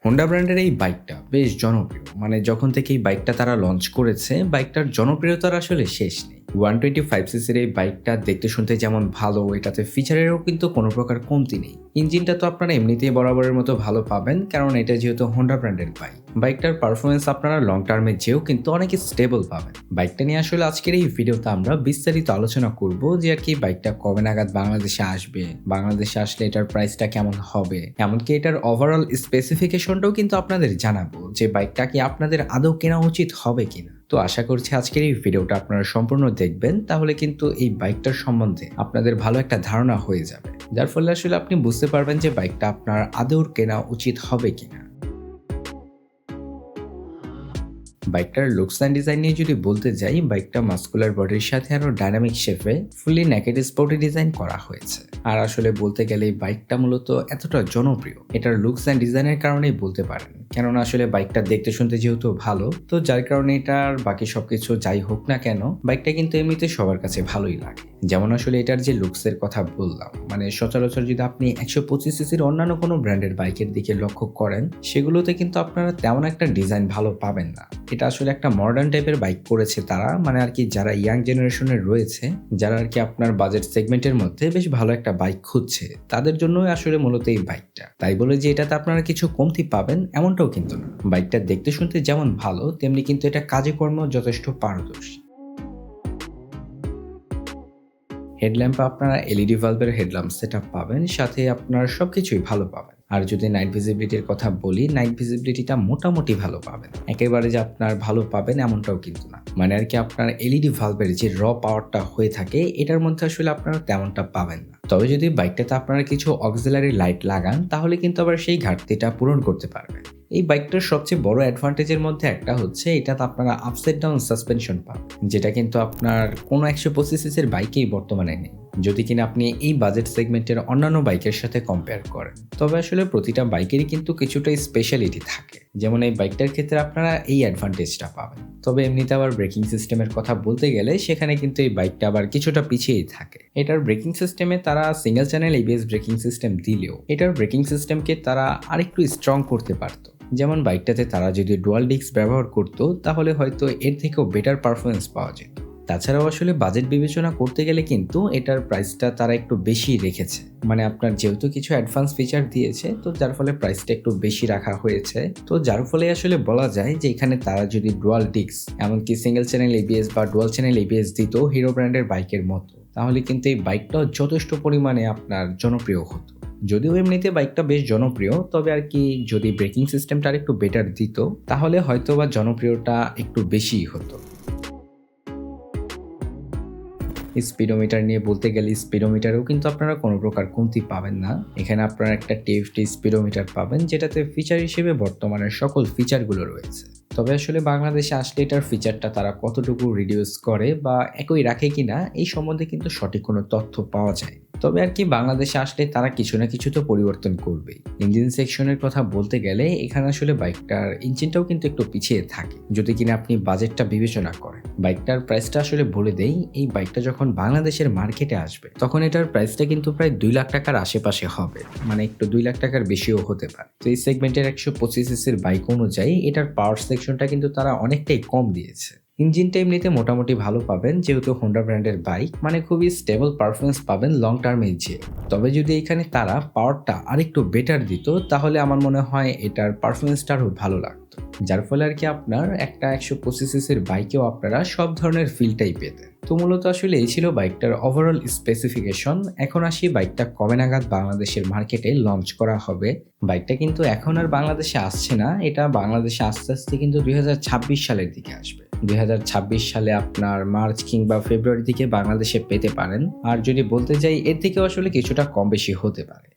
Honda ব্র্যান্ডের এই বাইকটা বেশ জনপ্রিয়। যখন থেকে এই বাইকটা তারা লঞ্চ করেছে, বাইকটার জনপ্রিয়তার আসলে শেষ নেই। 125 সিসির এই বাইকটা দেখতে শুনতে যেমন ভালো, এটাতে ফিচারেরও কিন্তু কোনো প্রকার কমতি নেই। ইঞ্জিনটা তো আপনারা এমনিতেই বরাবরের মতো ভালো পাবেন, কারণ এটা যেহেতু হোন্ডা ব্র্যান্ডের বাইক। বাইকটার পারফরমেন্স আপনারা লং টার্মে যেও কিন্তু অনেক স্টেবল পাবেন। বাইকটা নিয়ে আসলে আজকের এই ভিডিওতে আমরা বিস্তারিত আলোচনা করব যে আর কি বাইকটা কবে নাগাদ বাংলাদেশে আসবে, বাংলাদেশে আসলে এটার প্রাইসটা কেমন হবে, এমনকি এটার ওভারঅল স্পেসিফিকেশনটাও কিন্তু আপনাদের জানাবো যে বাইকটা কি আপনাদের আদৌ কেনা উচিত হবে কিনা। তো আশা করছি আজকের এই ভিডিওটা আপনারা সম্পূর্ণ দেখবেন, তাহলে কিন্তু এই বাইকটার সম্বন্ধে আপনাদের ভালো একটা ধারণা হয়ে যাবে, যার ফলে আসলে আপনি বুঝতে পারবেন যে বাইকটা আপনার আদৌ কেনা উচিত হবে কিনা। বাইকটার লুকস অ্যান্ড ডিজাইন নিয়ে যদি বলতে যাই, বাইকটা মাস্কুলার বডির সাথে আরো ডাইনামিক শেপে ফুলি নেকেড স্পোর্টি ডিজাইন করা হয়েছে। আর আসলে বলতে গেলে এই বাইকটা মূলত এতটা জনপ্রিয় এটার লুকস অ্যান্ড ডিজাইনের কারণেই বলতে পারেন, কেননা আসলে বাইকটা দেখতে শুনতে যেহেতু ভালো, তো যার কারণে এটার বাকি সবকিছু যাই হোক না কেন, বাইকটা কিন্তু এমনিতে সবার কাছে ভালোই লাগে। যেমন আসলে এটার যে লুকসের কথা বললাম, সচরাচর যদি আপনি 125 সিসির অন্যান্য কোনো ব্র্যান্ডের বাইকের দিকে লক্ষ্য করেন, সেগুলোতে কিন্তু আপনারা তেমন একটা ডিজাইন ভালো পাবেন না। এটা আসলে একটা মডার্ন টাইপের বাইক করেছে তারা, আর কি যারা ইয়াং জেনারেশনের রয়েছে, যারা আর কি আপনার বাজেট সেগমেন্টের মধ্যে বেশ ভালো একটা বাইক খুঁজছে, তাদের জন্যই আসলে মূলত এই বাইকটা। তাই বলে যে এটাতে আপনারা কিছু কমতি পাবেন এমনটাও কিন্তু না। বাইকটা দেখতে শুনতে যেমন ভালো, তেমনি কিন্তু এটা কাজে কর্ম যথেষ্ট পারদর্শী। হেডল্যাম্পে আপনারা এলইডি ভালভের হেডল্যাম্প সেটআপ পাবেন, সাথে আপনার সবকিছুই ভালো পাবেন। আর যদি নাইট ভিজিবিলিটির কথা বলি, নাইট ভিজিবিলিটিটা মোটামুটি ভালো পাবেন, একেবারে যে আপনার ভালো পাবেন এমনটাও কিন্তু না। আর কি আপনার এলইডি ভালভের যে র পাওয়ারটা হয়ে থাকে, এটার মধ্যে আসলে আপনারা তেমনটা পাবেন না। তবে যদি বাইকটাতে আপনারা কিছু অক্সিলারি লাইট লাগান, তাহলে কিন্তু আবার সেই ঘাটতিটা পূরণ করতে পারবেন। এই বাইকটার সবচেয়ে বড় অ্যাডভান্টেজের মধ্যে একটা হচ্ছে এটাতে আপনারা আপসাইড ডাউন সাসপেনশন পাবেন, যেটা কিন্তু আপনার কোনো 125 সিসির বাইকেই বর্তমানে নেই, যদি কিনা আপনি এই বাজেট সেগমেন্টের অন্যান্য বাইকের সাথে কম্পেয়ার করেন। তবে আসলে প্রতিটা বাইকেরই কিন্তু কিছুটা স্পেশালিটি থাকে, যেমন এই বাইকটার ক্ষেত্রে আপনারা এই অ্যাডভান্টেজটা পাবেন। তবে এমনিতে আবার ব্রেকিং সিস্টেমের কথা বলতে গেলে, সেখানে কিন্তু এই বাইকটা আবার কিছুটা পিছিয়েই থাকে। এটার ব্রেকিং সিস্টেমে তারা single channel ABS braking system দিলেও এটার ব্রেকিং সিস্টেমকে তারা আরেকটু স্ট্রং করতে পারত। যেমন বাইকটাতে তারা যদি ডুয়াল ডিস্ক ব্যবহার করতো, তাহলে হয়তো এর থেকেও বেটার পারফরমেন্স পাওয়া যেত। তাছাড়াও আসলে বাজেট বিবেচনা করতে গেলে কিন্তু এটার প্রাইসটা তারা একটু বেশি রেখেছে। আপনার যেহেতু কিছু অ্যাডভান্স ফিচার দিয়েছে, তো যার ফলে প্রাইসটা একটু বেশি রাখা হয়েছে। তো যার ফলে আসলে বলা যায় যে এখানে তারা যদি ডুয়াল ডিস্ক, এমনকি সিঙ্গেল চ্যানেল এবিএস বা ডুয়াল চ্যানেল এবিএস দিত হিরো ব্র্যান্ডের বাইকের মতো, তাহলে কিন্তু এই বাইকটাও যথেষ্ট পরিমাণে আপনার জনপ্রিয় হতো। যদিও এমনিতে বাইকটা বেশ জনপ্রিয়, তবে আর কি যদি ব্রেকিং সিস্টেমটা একটু বেটার দিত, তাহলে হয়তো বা জনপ্রিয়তা একটু বেশিই হতো। স্পিডোমিটার নিয়ে বলতে গেলে, স্পিডোমিটারেও কিন্তু আপনারা কোনো প্রকার কমতি পাবেন না। এখানে আপনারা একটা টিএফটি স্পিডোমিটার পাবেন, যেটাতে ফিচার হিসেবে বর্তমানের সকল ফিচারগুলো রয়েছে। তবে আসলে বাংলাদেশে আসলে এটার ফিচারটা তারা কতটুকু রিডিউস করে বা একই রাখে কিনা, এই সম্বন্ধে কিন্তু সঠিক কোনো তথ্য পাওয়া যায়। তবে আর কি বাংলাদেশে আসলে তারা কিছু না কিছু তো পরিবর্তন করবেই। ইঞ্জিন সেকশনের কথা বলতে গেলে, এখানে আসলে বাইকটার ইঞ্জিনটাও কিন্তু একটু পিছিয়ে থাকে, যদি কিনা আপনি বাজেটটা বিবেচনা করেন। বাইকটার প্রাইসটা আসলে বলে দেই, এই বাইকটা যখন বাংলাদেশের মার্কেটে আসবে, তখন এটার প্রাইসটা কিন্তু প্রায় 2 লাখ টাকার আশেপাশে হবে, একটু 2 লাখ টাকার বেশিও হতে পারে। তো এই সেগমেন্টের 125 সিসির বাইক অনুযায়ী এটার পাওয়ার সেকশনটা কিন্তু তারা অনেকটাই কম দিয়েছে। ইঞ্জিনটা এমনিতে মোটামুটি ভালো পাবেন, যেহেতু হোন্ডা ব্র্যান্ডের বাইক, খুবই স্টেবল পারফরমেন্স পাবেন লং টার্মে যে। তবে যদি এখানে তারা পাওয়ারটা আরেকটু বেটার দিত, তাহলে আমার মনে হয় এটার পারফরমেন্সটা আরও ভালো লাগতো, যার ফলে আর কি আপনার একটা 125 সিসির বাইকেও আপনারা সব ধরনের ফিলটাই পেতেন। তো মূলত আসলে এই ছিল বাইকটার ওভারঅল স্পেসিফিকেশন। এখন আসি বাইকটা কবে নাগাদ বাংলাদেশের মার্কেটে লঞ্চ করা হবে। বাইকটা কিন্তু এখন আর বাংলাদেশে আসছে না, এটা বাংলাদেশে আস্তে আস্তে কিন্তু 2026 সালের দিকে আসবে। 2026 সালে আপনার মার্চ কিংবা ফেব্রুয়ারি দিকে বাংলাদেশে পেতে পারেন। আর যদি বলতে যাই, এর থেকেও আসলে কিছুটা কম বেশি হতে পারে।